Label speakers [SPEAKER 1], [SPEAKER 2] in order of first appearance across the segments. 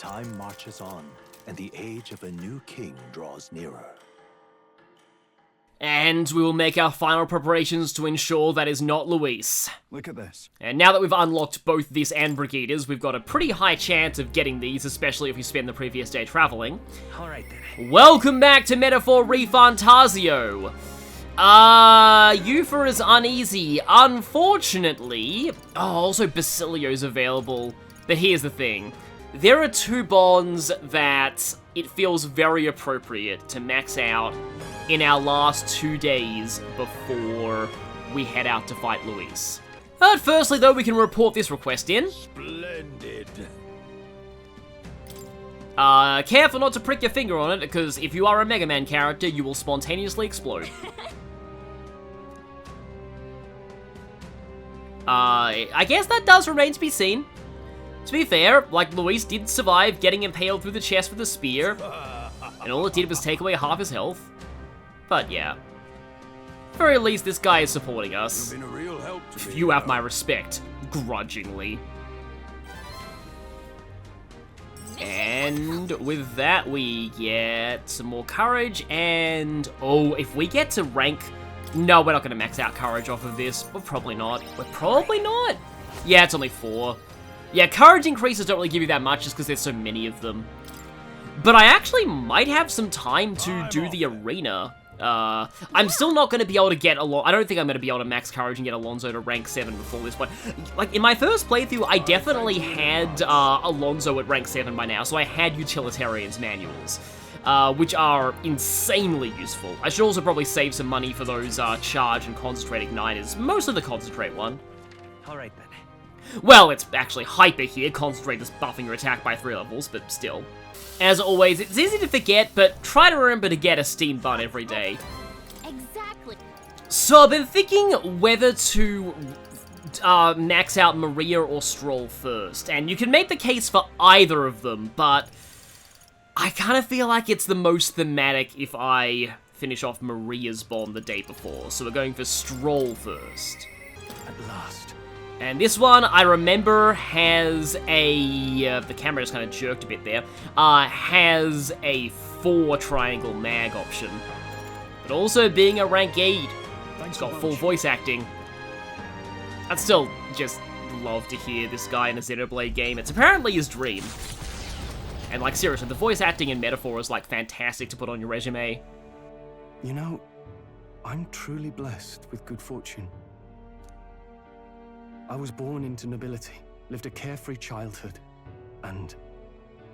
[SPEAKER 1] Time marches on, and the age of a new king draws nearer.
[SPEAKER 2] And we will make our final preparations to ensure that is not Luis.
[SPEAKER 3] Look at this.
[SPEAKER 2] And now that we've unlocked both this and Brigida's, we've got a pretty high chance of getting these, especially if we spend the previous day traveling.
[SPEAKER 4] Alright then.
[SPEAKER 2] Welcome back to Metaphor ReFantazio. Euphor is uneasy. Unfortunately... Oh, also Basilio's available. But here's the thing. There are two bonds that it feels very appropriate to max out in our last 2 days before we head out to fight Luis. But firstly, though, we can report this request in.
[SPEAKER 1] Splendid.
[SPEAKER 2] Careful not to prick your finger on it, because if you are a Mega Man character, you will spontaneously explode. I guess that does remain to be seen. To be fair, like, Luis did survive getting impaled through the chest with a spear, and all it did was take away half his health. But yeah. At the very least, this guy is supporting us.
[SPEAKER 1] You've been a real help to me.
[SPEAKER 2] You have my respect, grudgingly. And with that, we get some more courage, and... Oh, if we get to rank... No, we're not going to max out courage off of this. We're probably not. We're probably not. Yeah, it's only 4. Yeah, courage increases don't really give you that much just because there's so many of them. But I actually might have some time to do the arena. I'm still not going to be able to get I don't think I'm going to be able to max courage and get Alonso to rank 7 before this point. Like, in my first playthrough, I definitely had Alonso at rank 7 by now, so I had Utilitarian's manuals, which are insanely useful. I should also probably save some money for those charge and concentrate igniters, mostly the concentrate one.
[SPEAKER 4] Alright then.
[SPEAKER 2] Well, it's actually hyper here. Concentrate is buffing your attack by 3 levels, but still. As always, it's easy to forget, but try to remember to get a steam bun every day.
[SPEAKER 5] Exactly.
[SPEAKER 2] So I've been thinking whether to max out Maria or Strohl first, and you can make the case for either of them, but I kind of feel like it's the most thematic if I finish off Maria's bomb the day before, so we're going for Strohl first.
[SPEAKER 3] At last.
[SPEAKER 2] And this one, I remember, has a... the camera just kind of jerked a bit there. Has a 4 triangle mag option. But also being a rank 8, it's got full voice acting. I'd still just love to hear this guy in a Xenoblade game. It's apparently his dream. And, like, seriously, the voice acting in Metaphor is, like, fantastic to put on your resume.
[SPEAKER 3] You know, I'm truly blessed with good fortune. I was born into nobility, lived a carefree childhood, and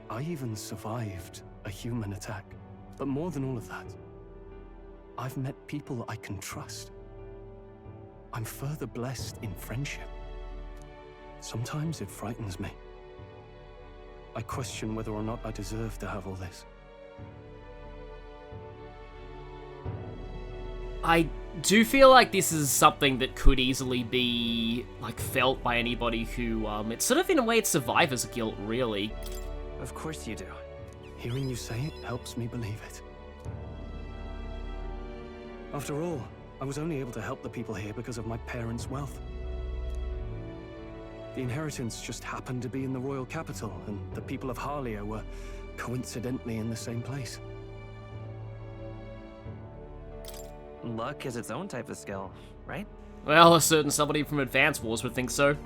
[SPEAKER 3] I even survived a human attack. But more than all of that, I've met people I can trust. I'm further blessed in friendship. Sometimes it frightens me. I question whether or not I deserve to have all this.
[SPEAKER 2] I do feel like this is something that could easily be, like, felt by anybody who, it's sort of, in a way, it's survivor's guilt, really.
[SPEAKER 4] Of course you do.
[SPEAKER 3] Hearing you say it helps me believe it. After all, I was only able to help the people here because of my parents' wealth. The inheritance just happened to be in the royal capital, and the people of Harlia were coincidentally in the same place.
[SPEAKER 4] Luck is its own type of skill, right?
[SPEAKER 2] Well, a certain somebody from Advance Wars would think so.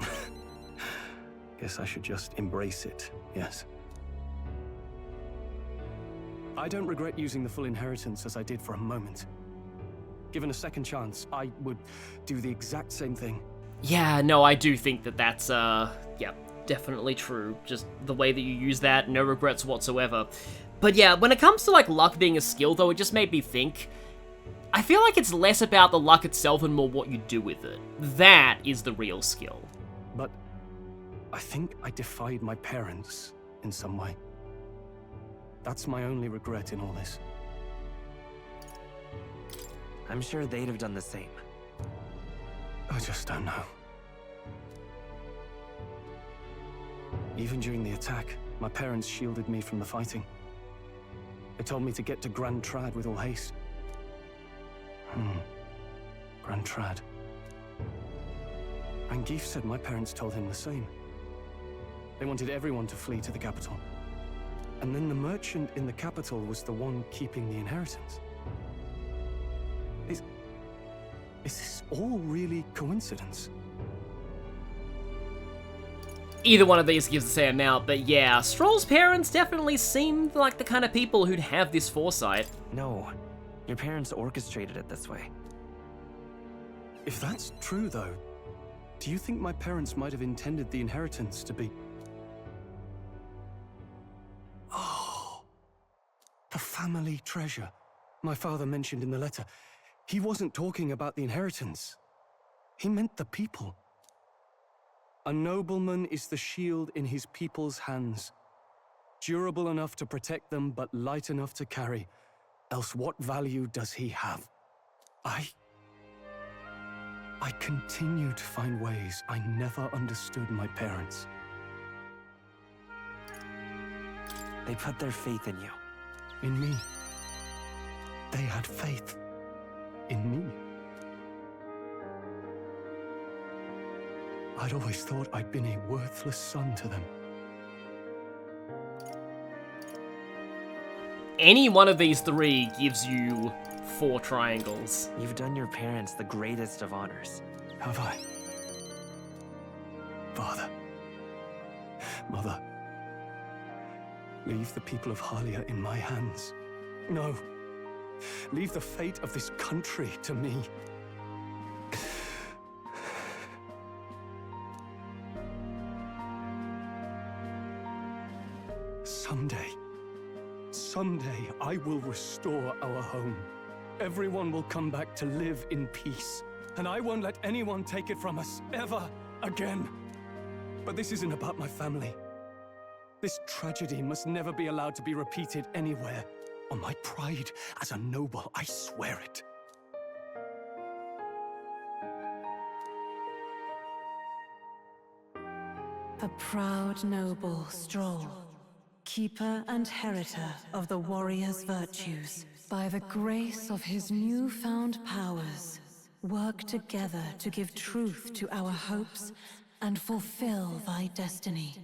[SPEAKER 3] Guess I should just embrace it, yes. I don't regret using the full inheritance as I did for a moment. Given a second chance, I would do the exact same thing.
[SPEAKER 2] Yeah, no, I do think that that's, yeah, definitely true. Just the way that you use that, no regrets whatsoever. But yeah, when it comes to, like, luck being a skill, though, it just made me think... I feel like it's less about the luck itself and more what you do with it. That is the real skill.
[SPEAKER 3] But I think I defied my parents in some way. That's my only regret in all this.
[SPEAKER 4] I'm sure they'd have done the same.
[SPEAKER 3] I just don't know. Even during the attack, my parents shielded me from the fighting. They told me to get to Grand Trad with all haste. Grand Trad. Rangif said my parents told him the same. They wanted everyone to flee to the capital. And then the merchant in the capital was the one keeping the inheritance. Is this all really coincidence?
[SPEAKER 2] Either one of these gives the same amount, but yeah, Strohl's parents definitely seemed like the kind of people who'd have this foresight.
[SPEAKER 4] No, your parents orchestrated it this way.
[SPEAKER 3] If that's true, though, do you think my parents might have intended the inheritance to be... Oh, the family treasure my father mentioned in the letter. He wasn't talking about the inheritance. He meant the people. A nobleman is the shield in his people's hands, durable enough to protect them, but light enough to carry. Else what value does he have? I continue to find ways I never understood my parents.
[SPEAKER 4] They put their faith in you.
[SPEAKER 3] In me. They had faith in me. I'd always thought I'd been a worthless son to them.
[SPEAKER 2] Any one of these three gives you 4 triangles.
[SPEAKER 4] You've done your parents the greatest of honors.
[SPEAKER 3] Have I? Father. Mother. Leave the people of Halia in my hands. No. Leave the fate of this country to me. Someday, I will restore our home. Everyone will come back to live in peace. And I won't let anyone take it from us, ever again. But this isn't about my family. This tragedy must never be allowed to be repeated anywhere. On my pride as a noble, I swear it.
[SPEAKER 5] The proud noble Strohl, keeper and heritor of the warrior's virtues, by the grace of his newfound powers, work together to give truth to our hopes and fulfill thy destiny.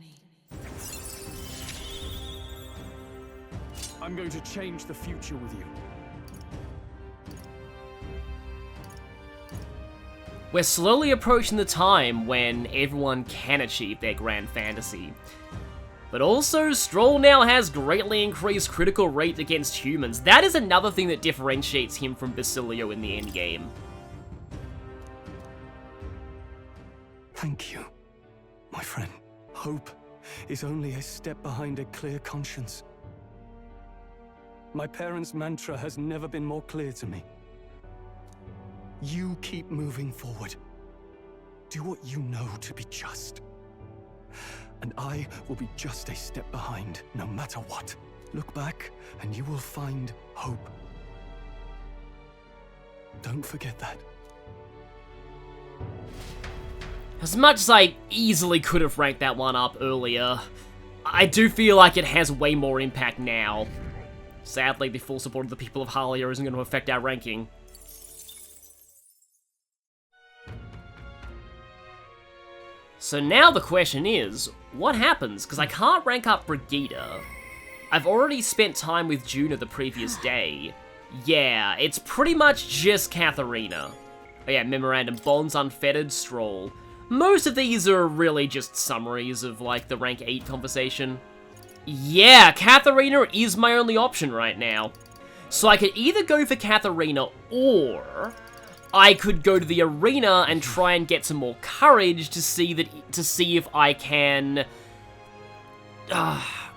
[SPEAKER 3] I'm going to change the future with you.
[SPEAKER 2] We're slowly approaching the time when everyone can achieve their grand fantasy. But also, Strohl now has greatly increased critical rate against humans. That is another thing that differentiates him from Basilio in the endgame.
[SPEAKER 3] Thank you, my friend. Hope is only a step behind a clear conscience. My parents' mantra has never been more clear to me. You keep moving forward. Do what you know to be just. And I will be just a step behind, no matter what. Look back, and you will find hope. Don't forget that.
[SPEAKER 2] As much as I easily could have ranked that one up earlier, I do feel like it has way more impact now. Sadly, the full support of the people of Halia isn't going to affect our ranking. So now the question is, what happens? Because I can't rank up Brigida. I've already spent time with Junah the previous day. Yeah, it's pretty much just Catherina. Oh yeah, memorandum, bonds unfettered, Strohl. Most of these are really just summaries of, like, the rank 8 conversation. Yeah, Catherina is my only option right now. So I could either go for Catherina, or I could go to the arena and try and get some more courage to see if I can...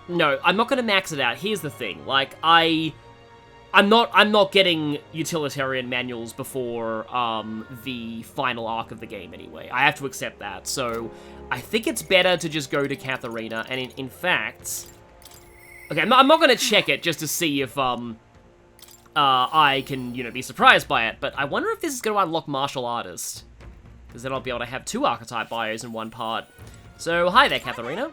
[SPEAKER 2] no, I'm not gonna max it out. Here's the thing, like, I'm not getting utilitarian manuals before the final arc of the game anyway. I have to accept that. So I think it's better to just go to Catherina. And in fact, okay, I'm not gonna check it just to see if I can, you know, be surprised by it. But I wonder if this is gonna unlock martial artist, because then I'll be able to have 2 archetype bios in one part. So hi there, Catherina.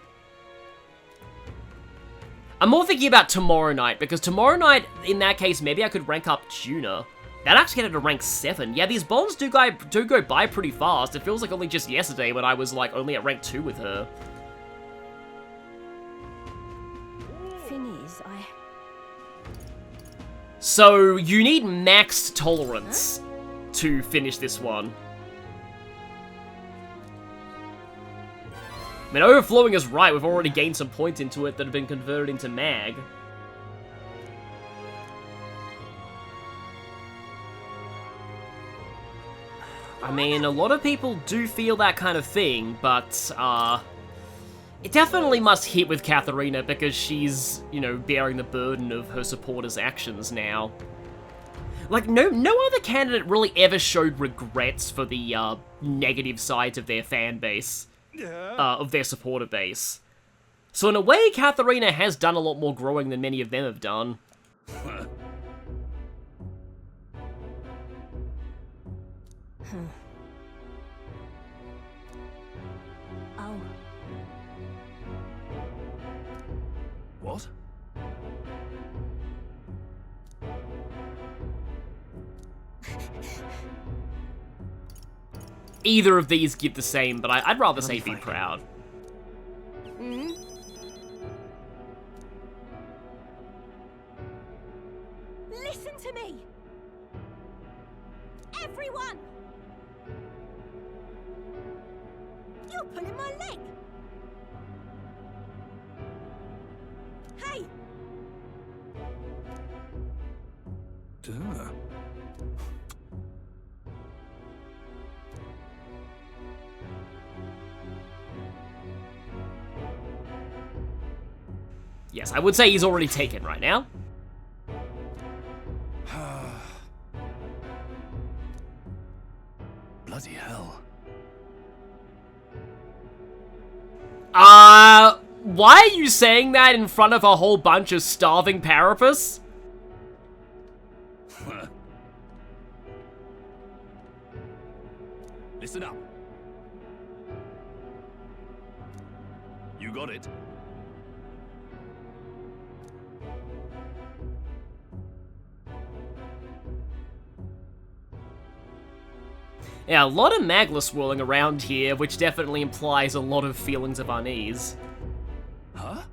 [SPEAKER 2] I'm more thinking about tomorrow night, because tomorrow night, in that case, maybe I could rank up Junah. That actually get it to rank 7. Yeah, these bonds do go by pretty fast. It feels like only just yesterday when I was, like, only at rank 2 with her.
[SPEAKER 6] Fini is,
[SPEAKER 2] So, you need maxed tolerance to finish this one. I mean, overflowing is right. We've already gained some points into it that have been converted into mag. I mean, a lot of people do feel that kind of thing, but, it definitely must hit with Catherina because she's, you know, bearing the burden of her supporters' actions now. Like, no other candidate really ever showed regrets for the, negative sides of their fan base. Of their supporter base. So in a way, Catherina has done a lot more growing than many of them have done.
[SPEAKER 6] Oh.
[SPEAKER 1] What?
[SPEAKER 2] Either of these give the same, but I'd rather say be proud.
[SPEAKER 6] Mm? Listen to me! Everyone! You're pulling my leg! Hey!
[SPEAKER 1] Duh.
[SPEAKER 2] Yes, I would say he's already taken right now.
[SPEAKER 1] Bloody hell.
[SPEAKER 2] Why are you saying that in front of a whole bunch of starving Parapus?
[SPEAKER 1] Listen up. You got it.
[SPEAKER 2] Yeah, a lot of Magla swirling around here, which definitely implies a lot of feelings of unease.
[SPEAKER 1] Huh?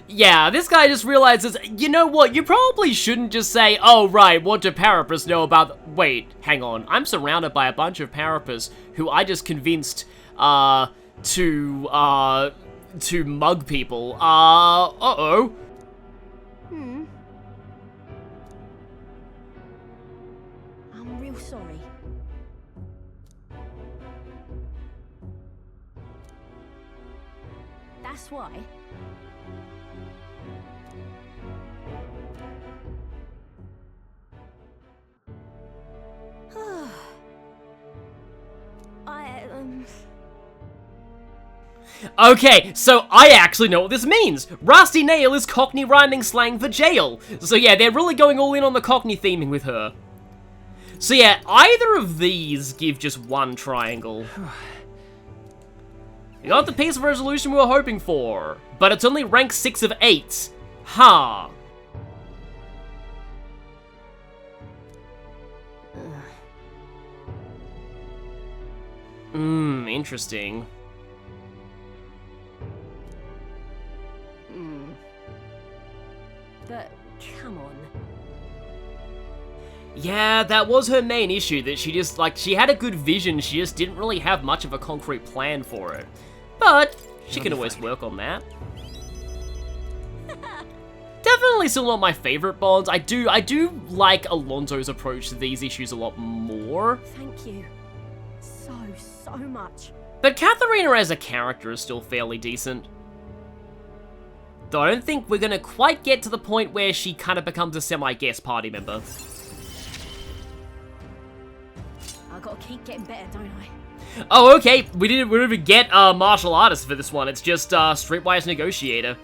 [SPEAKER 2] Yeah, this guy just realizes, you know what, you probably shouldn't just say, oh right, what do Parapus know about... Wait, hang on, I'm surrounded by a bunch of Parapus who I just convinced, to mug people. Uh-oh.
[SPEAKER 6] Hmm. I'm real sorry. That's why.
[SPEAKER 2] Okay, so I actually know what this means. Rusty Nail is Cockney rhyming slang for jail. So yeah, they're really going all in on the Cockney theming with her. So yeah, either of these give just one triangle. We got the piece of resolution we were hoping for, but it's only rank 6 of 8. Ha! Interesting.
[SPEAKER 6] But come on.
[SPEAKER 2] Yeah, that was her main issue, that she just, like, she had a good vision, she just didn't really have much of a concrete plan for it. But she can always work on that. Definitely still not my favorite bonds. I do like Alonso's approach to these issues a lot more.
[SPEAKER 6] Thank you. So much.
[SPEAKER 2] But Catherina as a character is still fairly decent. Though I don't think we're gonna quite get to the point where she kind of becomes a semi-guest party member.
[SPEAKER 6] I gotta keep getting better, don't I?
[SPEAKER 2] Oh, okay. We didn't even get martial artist for this one. It's just Streetwise Negotiator.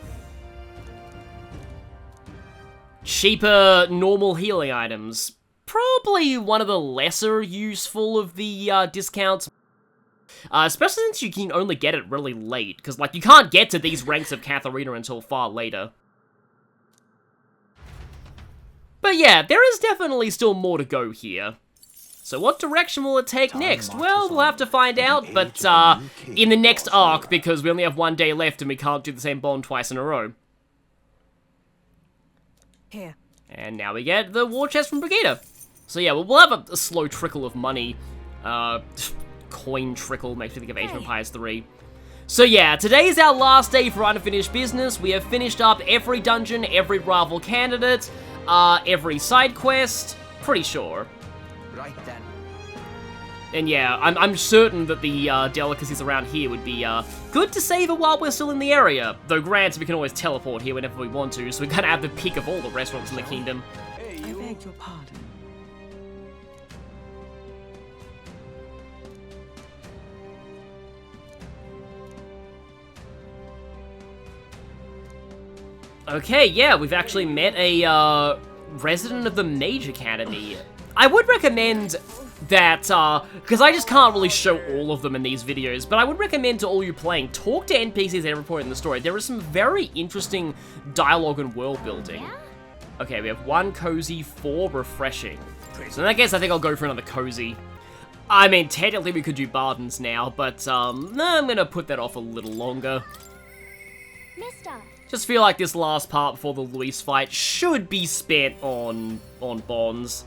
[SPEAKER 2] Cheaper normal healing items. Probably one of the lesser useful of the discounts. Especially since you can only get it really late, because, like, you can't get to these ranks of Catherina until far later. But yeah, there is definitely still more to go here. So what direction will it take next? Well, we'll have to find out, but in the next arc, because we only have 1 day left and we can't do the same bond twice in a row.
[SPEAKER 5] Here.
[SPEAKER 2] And now we get the war chest from Brigida. So yeah, we'll have a slow trickle of money. Coin trickle makes me think of Age of Empires 3. So yeah, today is our last day for unfinished business. We have finished up every dungeon, every rival candidate, every side quest. Pretty sure.
[SPEAKER 4] Right then.
[SPEAKER 2] And yeah, I'm certain that the delicacies around here would be good to savor while we're still in the area. Though granted, we can always teleport here whenever we want to, so we gotta have the pick of all the restaurants in the kingdom.
[SPEAKER 5] I beg your pardon.
[SPEAKER 2] Okay, yeah, we've actually met a resident of the Mage Academy. I would recommend that, because I just can't really show all of them in these videos, but I would recommend to all you playing, talk to NPCs at every point in the story. There is some very interesting dialogue and world building. Okay, we have 1 cozy, 4 refreshing. So in that case, I think I'll go for another cozy. I mean, technically we could do Bardens now, but I'm gonna put that off a little longer.
[SPEAKER 6] Mister.
[SPEAKER 2] Just feel like this last part before the Luis fight should be spent on bonds.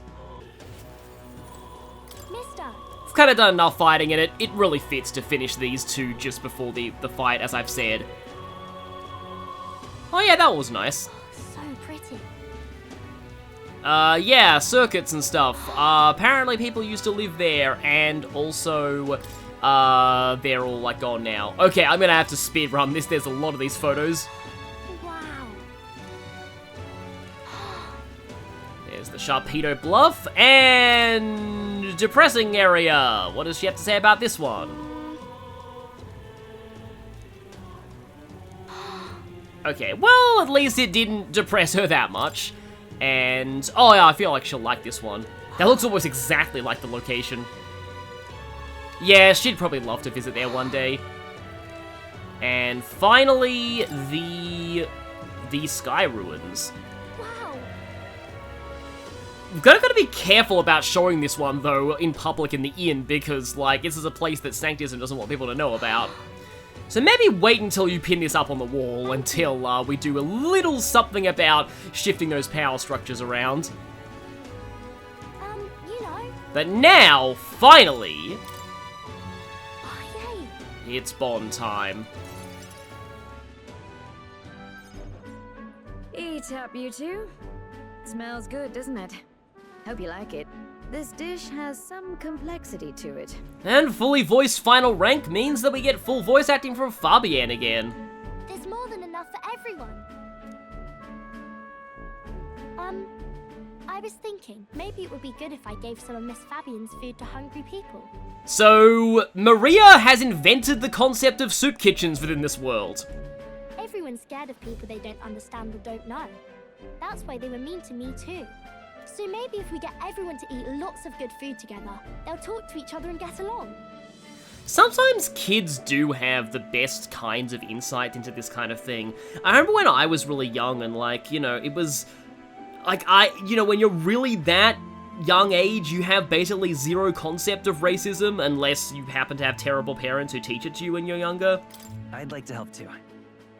[SPEAKER 6] Mister.
[SPEAKER 2] I've kind of done enough fighting in it. It really fits to finish these 2 just before the fight, as I've said. Oh yeah, that was nice.
[SPEAKER 6] So pretty.
[SPEAKER 2] Yeah, circuits and stuff. Apparently people used to live there, and also, they're all, like, gone now. Okay, I'm gonna have to speedrun this. There's a lot of these photos.
[SPEAKER 6] Wow.
[SPEAKER 2] There's the Sharpedo Bluff, and depressing area. What does she have to say about this one? Okay, well, at least it didn't depress her that much. And, oh yeah, I feel like she'll like this one. That looks almost exactly like the location. Yeah, she'd probably love to visit there one day. And finally, the Sky Ruins.
[SPEAKER 6] Wow.
[SPEAKER 2] We've gotta be careful about showing this one, though, in public in the inn, because, like, this is a place that Sanctism doesn't want people to know about. So maybe wait until you pin this up on the wall until we do a little something about shifting those power structures around.
[SPEAKER 6] You know.
[SPEAKER 2] But now, finally,
[SPEAKER 6] Oh, yay.
[SPEAKER 2] it's bond time.
[SPEAKER 7] Eat up, you two. Smells good, doesn't it? Hope you like it. This dish has some complexity to it.
[SPEAKER 2] And fully voiced final rank means that we get full voice acting from Fabienne again.
[SPEAKER 6] There's more than enough for everyone. I was thinking, maybe it would be good if I gave some of Miss Fabienne's food to hungry people.
[SPEAKER 2] So, Maria has invented the concept of soup kitchens within this world.
[SPEAKER 6] Everyone's scared of people they don't understand or don't know. That's why they were mean to me too. So maybe if we get everyone to eat lots of good food together, they'll talk to each other and get along.
[SPEAKER 2] Sometimes kids do have the best kinds of insight into this kind of thing. I remember when I was really young and, like, you know, it was... Like, when you're really that young age, you have basically zero concept of racism unless you happen to have terrible parents who teach it to you when you're younger.
[SPEAKER 4] I'd like to help too.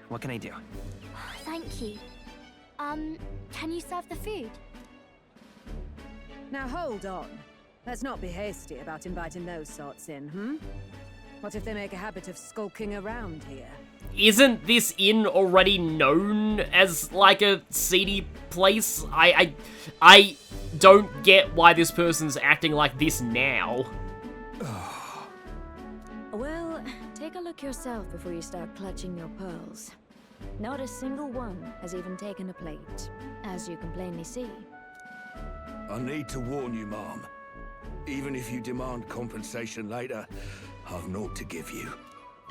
[SPEAKER 4] What can I do?
[SPEAKER 6] Thank you. Can you serve the food?
[SPEAKER 8] Now hold on. Let's not be hasty about inviting those sorts in, What if they make a habit of skulking around here?
[SPEAKER 2] Isn't this inn already known as, like, a seedy place? I don't get why this person's acting like this now.
[SPEAKER 7] Well, take a look yourself before you start clutching your pearls. Not a single one has even taken a plate, as you can plainly see.
[SPEAKER 9] I need to warn you, Mom. Even if you demand compensation later, I've naught to give you.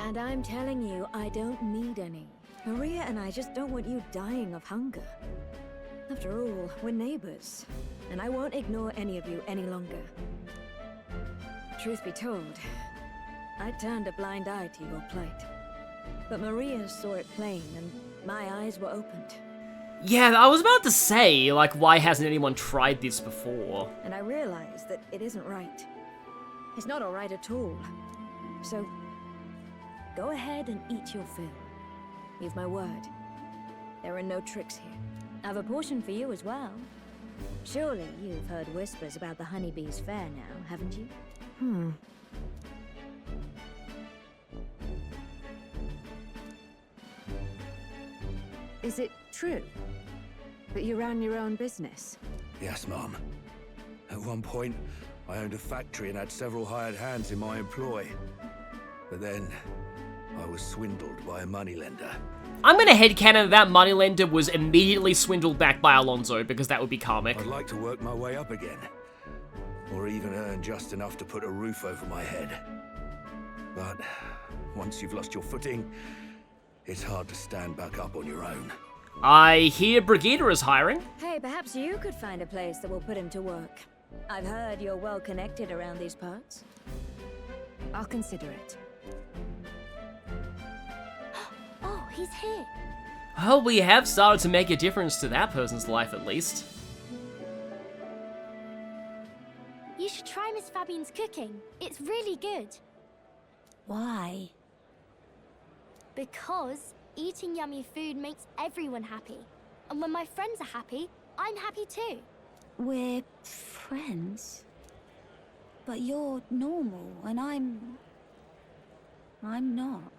[SPEAKER 7] And I'm telling you, I don't need any. Maria and I just don't want you dying of hunger. After all, we're neighbors, and I won't ignore any of you any longer. Truth be told, I turned a blind eye to your plight. But Maria saw it plain, and my eyes were opened.
[SPEAKER 2] Yeah, I was about to say, like, why hasn't anyone tried this before?
[SPEAKER 7] And I realize that it isn't right. It's not alright at all. So, go ahead and eat your fill. You've my word. There are no tricks here. I've a portion for you as well. Surely you've heard whispers about the honeybees fair now, haven't you?
[SPEAKER 8] Is it true that you ran your own business?
[SPEAKER 9] Yes, Mom. At one point, I owned a factory and had several hired hands in my employ. But then, I was swindled by a moneylender.
[SPEAKER 2] I'm gonna headcanon that moneylender was immediately swindled back by Alonso, because that would be karmic.
[SPEAKER 9] I'd like to work my way up again. Or even earn just enough to put a roof over my head. But once you've lost your footing, it's hard to stand back up on your own.
[SPEAKER 2] I hear Brigida is hiring.
[SPEAKER 7] Hey, perhaps you could find a place that will put him to work. I've heard you're well connected around these parts.
[SPEAKER 8] I'll consider it.
[SPEAKER 6] Oh, he's here.
[SPEAKER 2] Well, we have started to make a difference to that person's life, at least.
[SPEAKER 6] You should try Miss Fabian's cooking. It's really good.
[SPEAKER 10] Why?
[SPEAKER 6] Because eating yummy food makes everyone happy. And when my friends are happy, I'm happy too.
[SPEAKER 10] We're friends. But you're normal, and I'm not.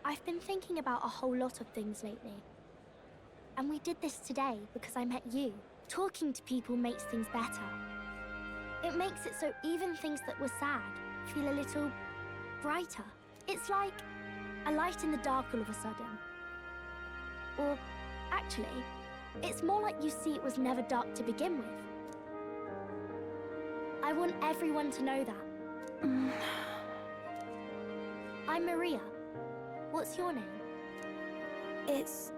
[SPEAKER 6] I've been thinking about a whole lot of things lately. And we did this today because I met you. Talking to people makes things better. It makes it so even things that were sad feel a little brighter. It's like a light in the dark all of a sudden. Or, actually, it's more like you see it was never dark to begin with. I want everyone to know that. I'm Maria. What's your name?
[SPEAKER 10] It's...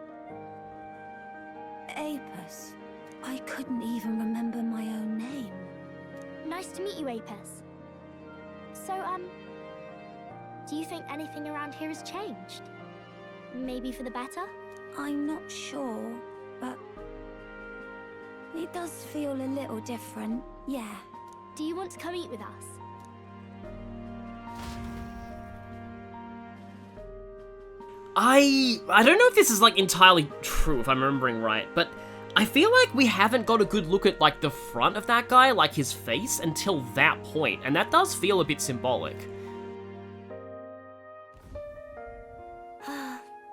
[SPEAKER 10] Apis. I couldn't even remember my own name.
[SPEAKER 6] Nice to meet you, Apis. So, do you think anything around here has changed? Maybe for the better?
[SPEAKER 10] I'm not sure, but... it does feel a little different, yeah.
[SPEAKER 6] Do you want to come eat with us?
[SPEAKER 2] I don't know if this is, like, entirely true, if I'm remembering right, but I feel like we haven't got a good look at, like, the front of that guy, like his face, until that point, and that does feel a bit symbolic.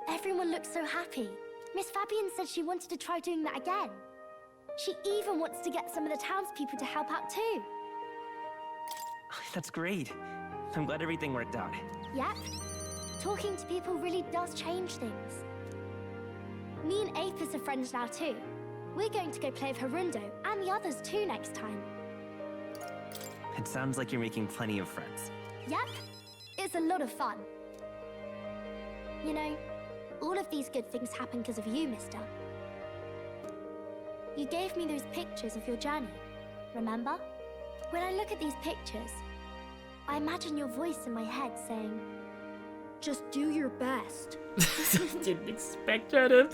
[SPEAKER 6] Everyone looks so happy. Miss Fabian said she wanted to try doing that again. She even wants to get some of the townspeople to help out too.
[SPEAKER 4] That's great. I'm glad everything worked out.
[SPEAKER 6] Yep. Talking to people really does change things. Me and Apis are friends now too. We're going to go play with Harundo and the others too next time.
[SPEAKER 4] It sounds like you're making plenty of friends.
[SPEAKER 6] Yep. It's a lot of fun. You know, all of these good things happen because of you, mister. You gave me those pictures of your journey, remember? When I look at these pictures, I imagine your voice in my head saying, just do your best.
[SPEAKER 2] Didn't expect her to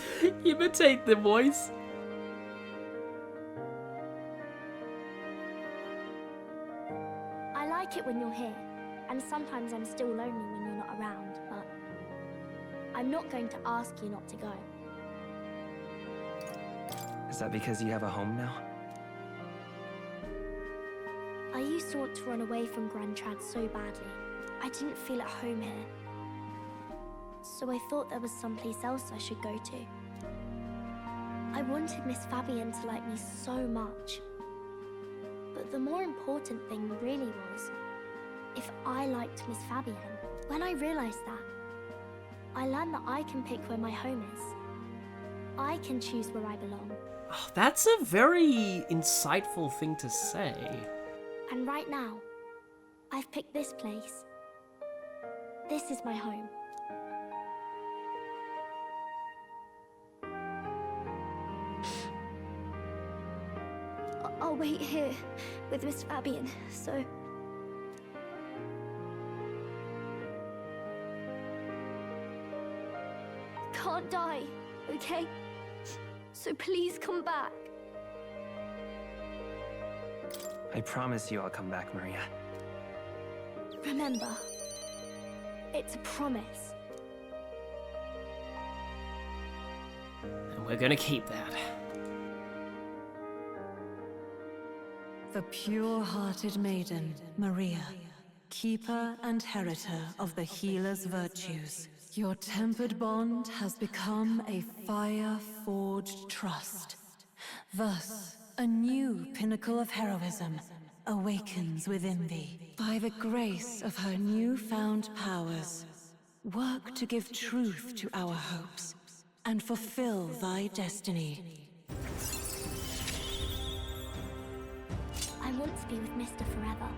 [SPEAKER 2] imitate the voice.
[SPEAKER 6] I like it when you're here, and sometimes I'm still lonely when you're not around, but I'm not going to ask you not to go.
[SPEAKER 4] Is that because you have a home now?
[SPEAKER 6] I used to want to run away from Grand Trad so badly. I didn't feel at home here. So I thought there was someplace else I should go to. I wanted Miss Fabian to like me so much. But the more important thing really was if I liked Miss Fabian. When I realized that, I learned that I can pick where my home is. I can choose where I belong.
[SPEAKER 2] Oh, that's a very insightful thing to say.
[SPEAKER 6] And right now, I've picked this place. This is my home. I'll wait here with Miss Fabian, so... Can't die, okay? So please come back.
[SPEAKER 4] I promise you I'll come back, Maria.
[SPEAKER 6] Remember, it's a promise.
[SPEAKER 2] And we're gonna keep that.
[SPEAKER 5] The pure-hearted maiden, Maria, keeper and heritor of the healer's virtues. Your tempered bond has become a fire-forged trust. Thus, a new pinnacle of heroism awakens within thee. By the grace of her newfound powers, work to give truth to our hopes and fulfill thy destiny.
[SPEAKER 6] I want to be with Mr. forever.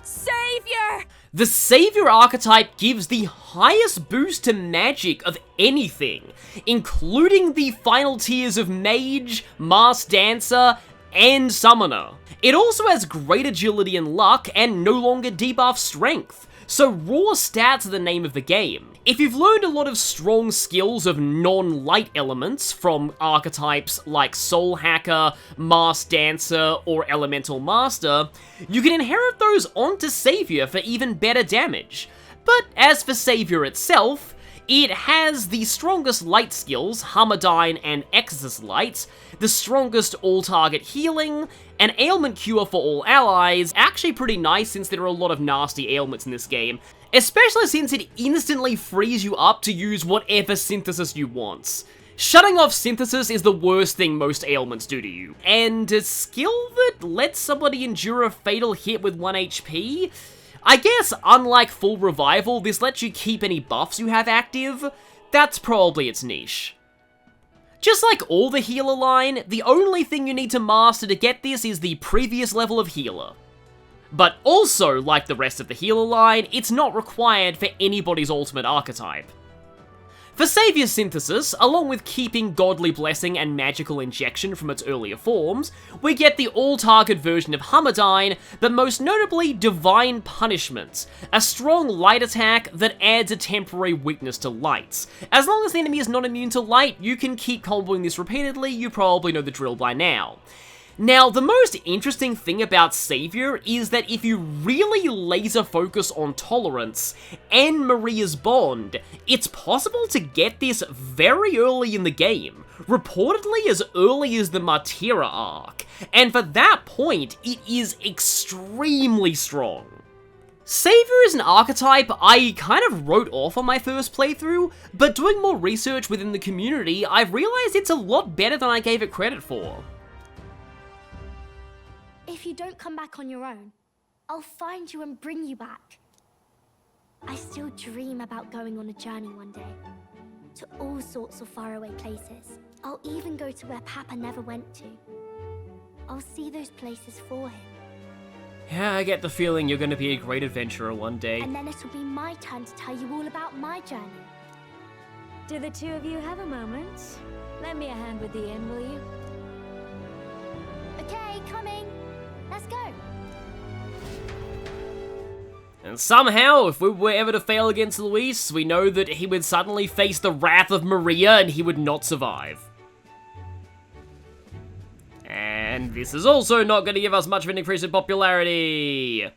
[SPEAKER 10] Saviour!
[SPEAKER 2] The Saviour archetype gives the highest boost to magic of anything, including the final tiers of Mage, Masked Dancer, and Summoner. It also has great agility and luck, and no longer debuff strength. So raw stats are the name of the game. If you've learned a lot of strong skills of non-light elements from archetypes like Soul Hacker, Masked Dancer, or Elemental Master, you can inherit those onto Saviour for even better damage. But as for Saviour itself, it has the strongest light skills, Harmodyne and Exorcist Light, the strongest all-target healing, an ailment cure for all allies, actually pretty nice since there are a lot of nasty ailments in this game, especially since it instantly frees you up to use whatever synthesis you want. Shutting off synthesis is the worst thing most ailments do to you, and a skill that lets somebody endure a fatal hit with 1 HP? I guess, unlike full revival, this lets you keep any buffs you have active. That's probably its niche. Just like all the healer line, the only thing you need to master to get this is the previous level of healer. But also, like the rest of the healer line, it's not required for anybody's ultimate archetype. For Saviour Synthesis, along with keeping Godly Blessing and Magical Injection from its earlier forms, we get the all-target version of Harmodyne, but most notably Divine Punishment, a strong light attack that adds a temporary weakness to lights. As long as the enemy is not immune to light, you can keep comboing this repeatedly, you probably know the drill by now. Now, the most interesting thing about Saviour is that if you really laser focus on Tolerance and Maria's Bond, it's possible to get this very early in the game, reportedly as early as the Martyra arc, and for that point, it is extremely strong. Saviour is an archetype I kind of wrote off on my first playthrough, but doing more research within the community, I've realized it's a lot better than I gave it credit for.
[SPEAKER 6] If you don't come back on your own, I'll find you and bring you back. I still dream about going on a journey one day, to all sorts of faraway places. I'll even go to where Papa never went to. I'll see those places for him.
[SPEAKER 2] Yeah, I get the feeling you're going to be a great adventurer one day.
[SPEAKER 6] And then it'll be my turn to tell you all about my journey.
[SPEAKER 7] Do the two of you have a moment? Lend me a hand with the inn, will you?
[SPEAKER 6] Okay, coming. Let's go.
[SPEAKER 2] And somehow, if we were ever to fail against Luis, we know that he would suddenly face the wrath of Maria and he would not survive. And this is also not going to give us much of an increase in popularity.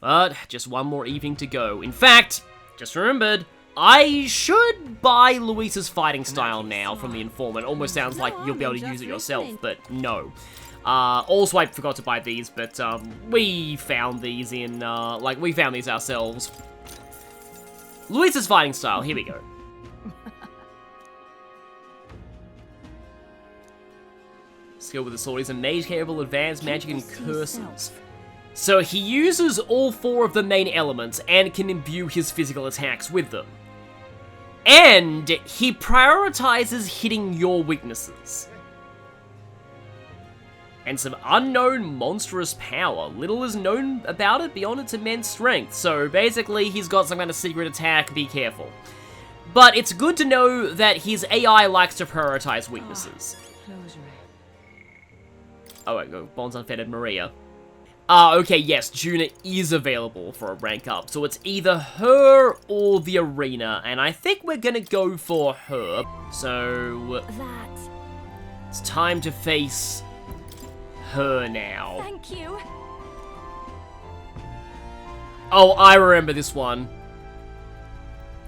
[SPEAKER 2] But just one more evening to go. In fact, just remembered, I should buy Luis's fighting style now from the informant. Almost sounds like you'll be able to use it yourself, but no. Also, I forgot to buy these, but we found these in, we found these ourselves. Luis's fighting style, here we go. Skill with the sword is a mage capable of advanced magic and curses. So he uses all 4 of the main elements and can imbue his physical attacks with them. And he prioritizes hitting your weaknesses. And some unknown monstrous power. Little is known about it beyond its immense strength, so basically he's got some kind of secret attack, be careful. But it's good to know that his AI likes to prioritize weaknesses. Oh, wait, go. Bonds Unfettered Maria. Ah, okay, yes, Junah is available for a rank up, so it's either her or the arena, and I think we're gonna go for her. So, it's time to face her now.
[SPEAKER 7] Thank you.
[SPEAKER 2] Oh, I remember this one.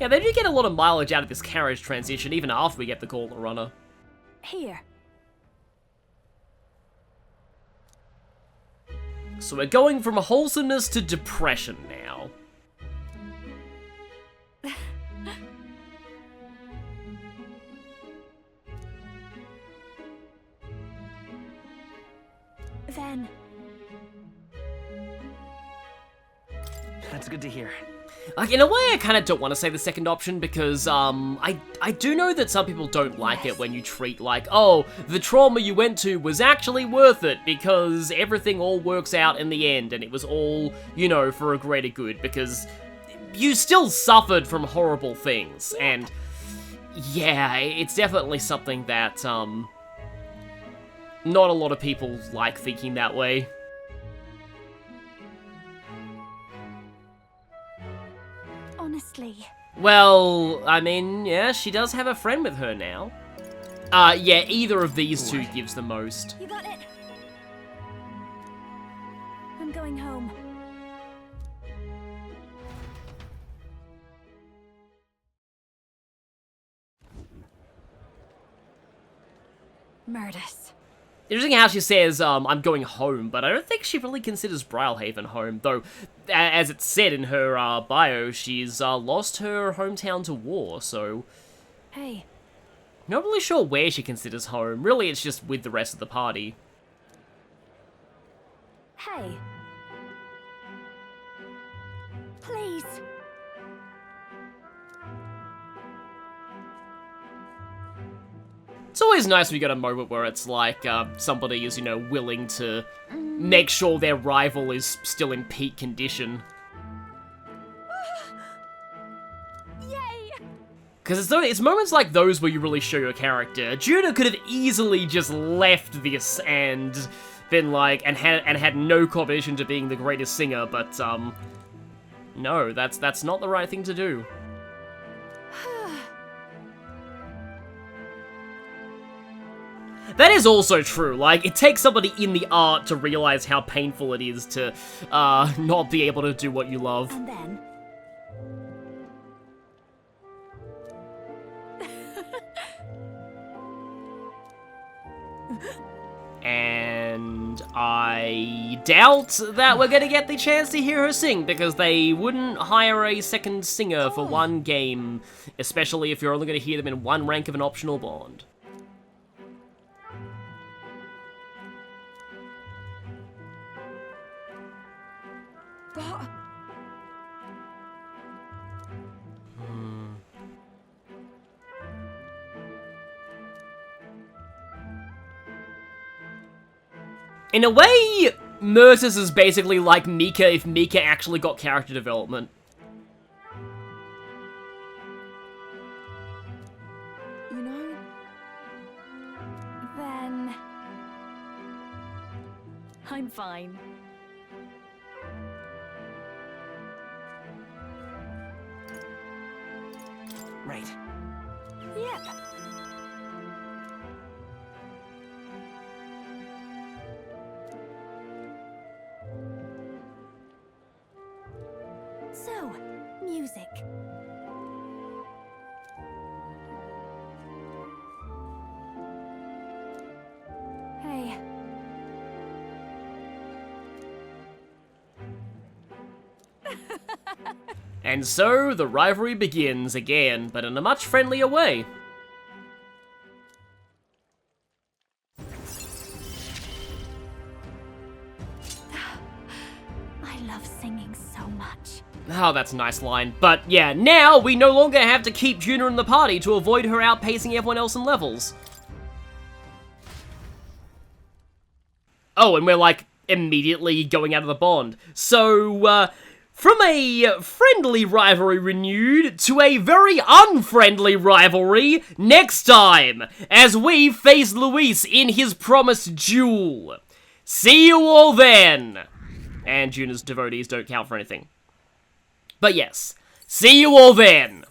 [SPEAKER 2] Yeah, they do get a lot of mileage out of this carriage transition, even after we get the Gauntlet Runner.
[SPEAKER 7] Here.
[SPEAKER 2] So we're going from wholesomeness to depression now.
[SPEAKER 7] Then.
[SPEAKER 4] That's good to hear.
[SPEAKER 2] Like, in a way, I kind of don't want to say the second option, because, I do know that some people don't like it when you treat, like, oh, the trauma you went to was actually worth it, because everything all works out in the end, and it was all, you know, for a greater good, because you still suffered from horrible things, and, yeah, it's definitely something that, not a lot of people like thinking that way.
[SPEAKER 7] Honestly.
[SPEAKER 2] Well, I mean, yeah, she does have a friend with her now. Yeah, either of these two gives the most.
[SPEAKER 7] You got it. I'm going home. Murders.
[SPEAKER 2] Interesting how she says, I'm going home, but I don't think she really considers Brylehaven home, though, as it's said in her, bio, she's, lost her hometown to war, so...
[SPEAKER 7] Hey.
[SPEAKER 2] Not really sure where she considers home. Really, it's just with the rest of the party.
[SPEAKER 7] Hey. Please.
[SPEAKER 2] It's always nice when you get a moment where it's like, somebody is, you know, willing to make sure their rival is still in peak condition.
[SPEAKER 7] Yay!
[SPEAKER 2] Because it's moments like those where you really show your character. Junah could have easily just left this and been like, and had no competition to being the greatest singer, but, no, that's not the right thing to do. That is also true, like, it takes somebody in the art to realize how painful it is to, not be able to do what you love.
[SPEAKER 7] And then...
[SPEAKER 2] And I doubt that we're gonna get the chance to hear her sing, because they wouldn't hire a second singer for one game, especially if you're only gonna hear them in one rank of an optional bond.
[SPEAKER 7] But...
[SPEAKER 2] In a way, Murtis is basically like Mika if Mika actually got character development.
[SPEAKER 7] You know... Then... I'm fine.
[SPEAKER 4] Right.
[SPEAKER 7] Yep. So, music. Hey.
[SPEAKER 2] And so, the rivalry begins again, but in a much friendlier way.
[SPEAKER 7] I love singing so much.
[SPEAKER 2] Oh, that's a nice line. But yeah, now we no longer have to keep Junah in the party to avoid her outpacing everyone else in levels. Oh, and we're like immediately going out of the bond. So, from a friendly rivalry renewed to a very unfriendly rivalry next time, as we face Luis in his promised duel. See you all then! And Junah's devotees don't count for anything. But yes, see you all then!